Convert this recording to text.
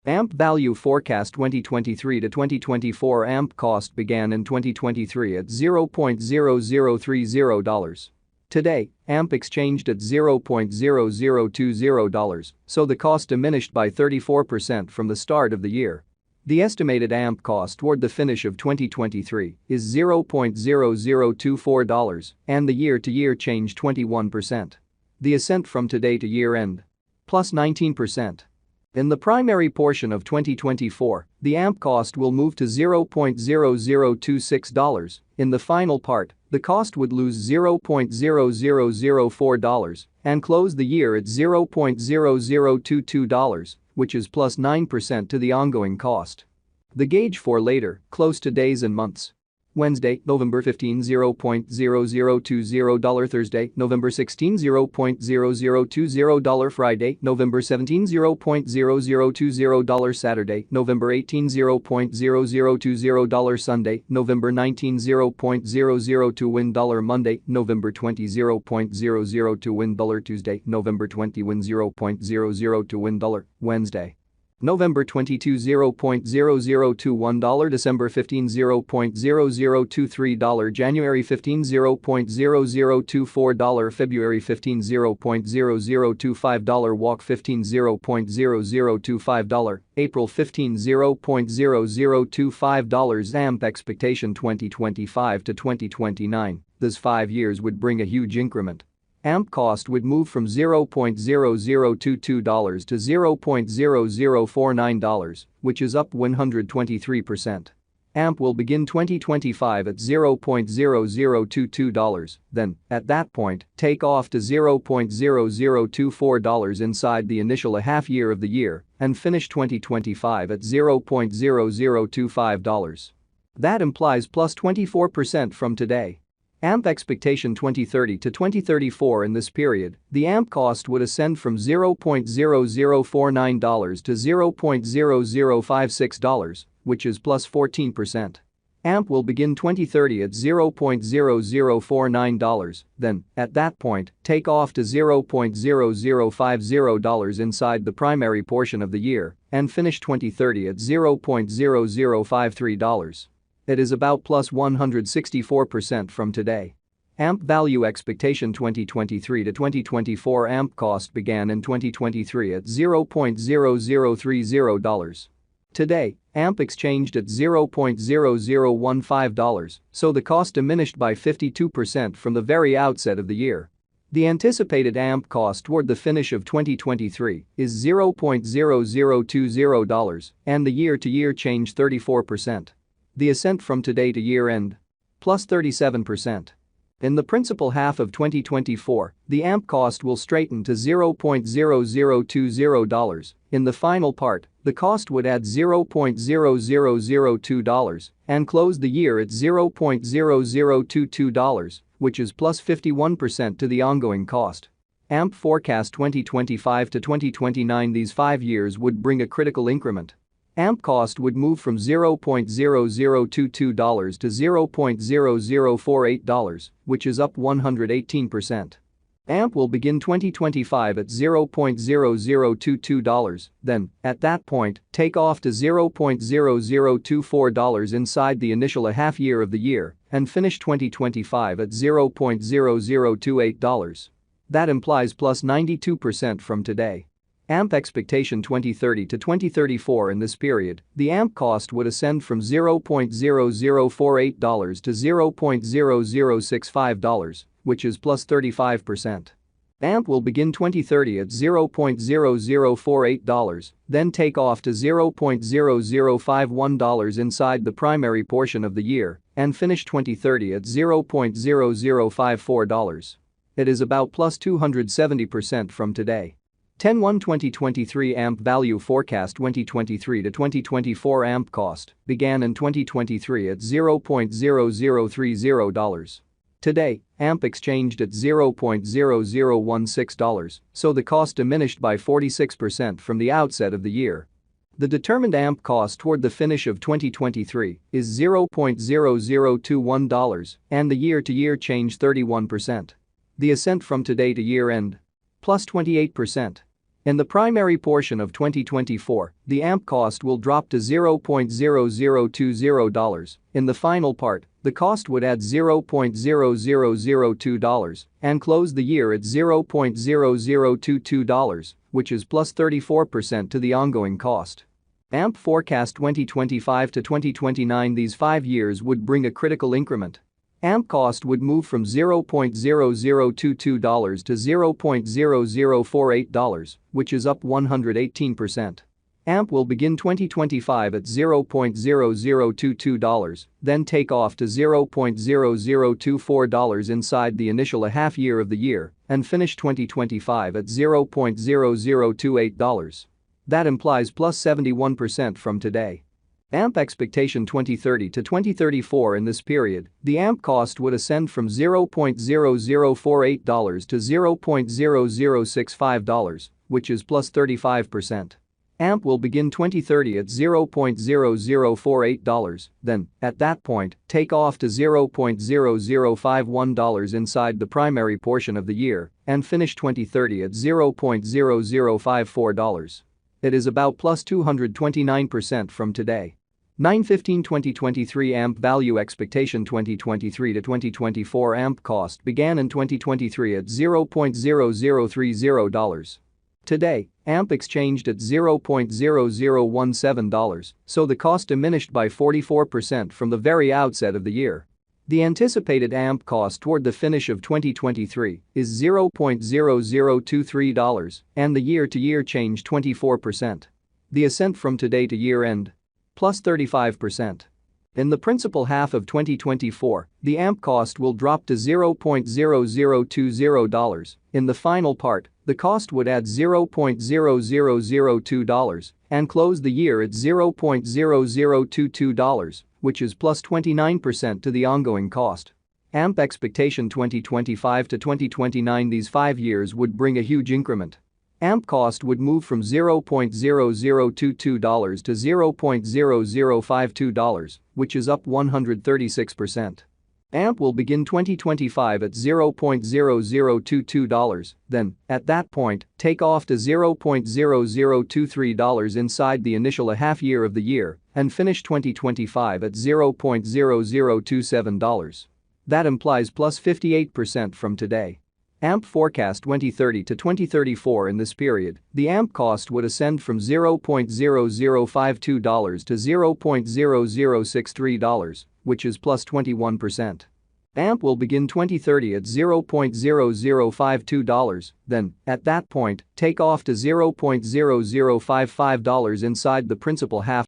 AMP value forecast 2023 to 2024. AMP cost began in 2023 at $0.0030. Today, AMP exchanged at $0.0020, so the cost diminished by 34% from the start of the year. The estimated AMP cost toward the finish of 2023 is $0.0024 and the year-to-year change 21%. The ascent from today to year-end plus 19%. In the primary portion of 2024, the AMP cost will move to $0.0026. In the final part, the cost would lose $0.0004 and close the year at $0.0022, which is plus 9% to the ongoing cost. The gauge for later, close to days and months. Wednesday, November 15, $0.0020. Thursday, November 16, $0.0020. Friday, November 17, $0.0020. Saturday, November 18, $0.0020. Sunday, November 19, $0.002. Monday, November 20, $0.002. Tuesday, November 21, $0.002. Wednesday, November 22, $0.0021. December 15, $0.0023. January 15, $0.0024. February 15, $0.0025. Walk 15, $0.0025. April 15, $0.0025. AMP expectation 2025 to 2029. This 5 years would bring a huge increment. AMP cost would move from $0.0022 to $0.0049, which is up 123%. AMP will begin 2025 at $0.0022, then, at that point, take off to $0.0024 inside the initial half year of the year and finish 2025 at $0.0025. That implies plus 24% from today. AMP expectation 2030 to 2034. In this period, the AMP cost would ascend from $0.0049 to $0.0056, which is plus 14%. AMP will begin 2030 at $0.0049, then, at that point, take off to $0.0050 inside the primary portion of the year and finish 2030 at $0.0053. It is about plus 164% from today. AMP value expectation 2023 to 2024. AMP cost began in 2023 at $0.0030. Today, AMP exchanged at $0.0015, so the cost diminished by 52% from the very outset of the year. The anticipated AMP cost toward the finish of 2023 is $0.0020 and the year-to-year change 34%. The ascent from today to year-end plus 37%. In the principal half of 2024, the AMP cost will straighten to $0.0020. In the final part, the cost would add $0.0002 and close the year at $0.0022, which is plus 51% to the ongoing cost. AMP forecast 2025 to 2029. These 5 years would bring a critical increment. AMP cost would move from $0.0022 to $0.0048, which is up 118%. AMP will begin 2025 at $0.0022, then, at that point, take off to $0.0024 inside the initial half year of the year and finish 2025 at $0.0028. That implies plus 92% from today. AMP expectation 2030 to 2034. In this period, the AMP cost would ascend from $0.0048 to $0.0065, which is plus 35%. AMP will begin 2030 at $0.0048, then take off to $0.0051 inside the primary portion of the year and finish 2030 at $0.0054. It is about plus 270% from today. 10/1/2023 AMP value forecast 2023 to 2024. AMP cost began in 2023 at $0.0030. Today, AMP exchanged at $0.0016, so the cost diminished by 46% from the outset of the year. The determined AMP cost toward the finish of 2023 is $0.0021 and the year-to-year change 31%. The ascent from today to year-end plus 28%. In the primary portion of 2024, the AMP cost will drop to $0.0020. In the final part, the cost would add $0.0002 and close the year at $0.0022, which is plus 34% to the ongoing cost. AMP forecast 2025 to 2029. These 5 years would bring a critical increment. AMP cost would move from $0.0022 to $0.0048, which is up 118%. AMP will begin 2025 at $0.0022, then take off to $0.0024 inside the initial half year of the year, and finish 2025 at $0.0028. That implies plus 71% from today. AMP expectation 2030 to 2034. In this period, the AMP cost would ascend from $0.0048 to $0.0065, which is plus 35%. AMP will begin 2030 at $0.0048, then, at that point, take off to $0.0051 inside the primary portion of the year, and finish 2030 at $0.0054. It is about plus 229% from today. 9/15/2023 AMP value expectation 2023 to 2024 AMP cost began in 2023 at $0.0030. Today, AMP exchanged at $0.0017, so the cost diminished by 44% from the very outset of the year. The anticipated AMP cost toward the finish of 2023 is $0.0023 and the year-to-year change 24%. The ascent from today to year-end? Plus 35%. In the principal half of 2024, the AMP cost will drop to $0.0020. In the final part, the cost would add $0.0002 and close the year at $0.0022, which is plus 29% to the ongoing cost. AMP expectation 2025 to 2029. These 5 years would bring a huge increment. AMP cost would move from $0.0022 to $0.0052, which is up 136%. AMP will begin 2025 at $0.0022, then, at that point, take off to $0.0023 inside the initial half year of the year, and finish 2025 at $0.0027. That implies plus 58% from today. AMP forecast 2030 to 2034. In this period, the AMP cost would ascend from $0.0052 to $0.0063, which is plus 21%. AMP will begin 2030 at $0.0052, then, at that point, take off to $0.0055 inside the principal half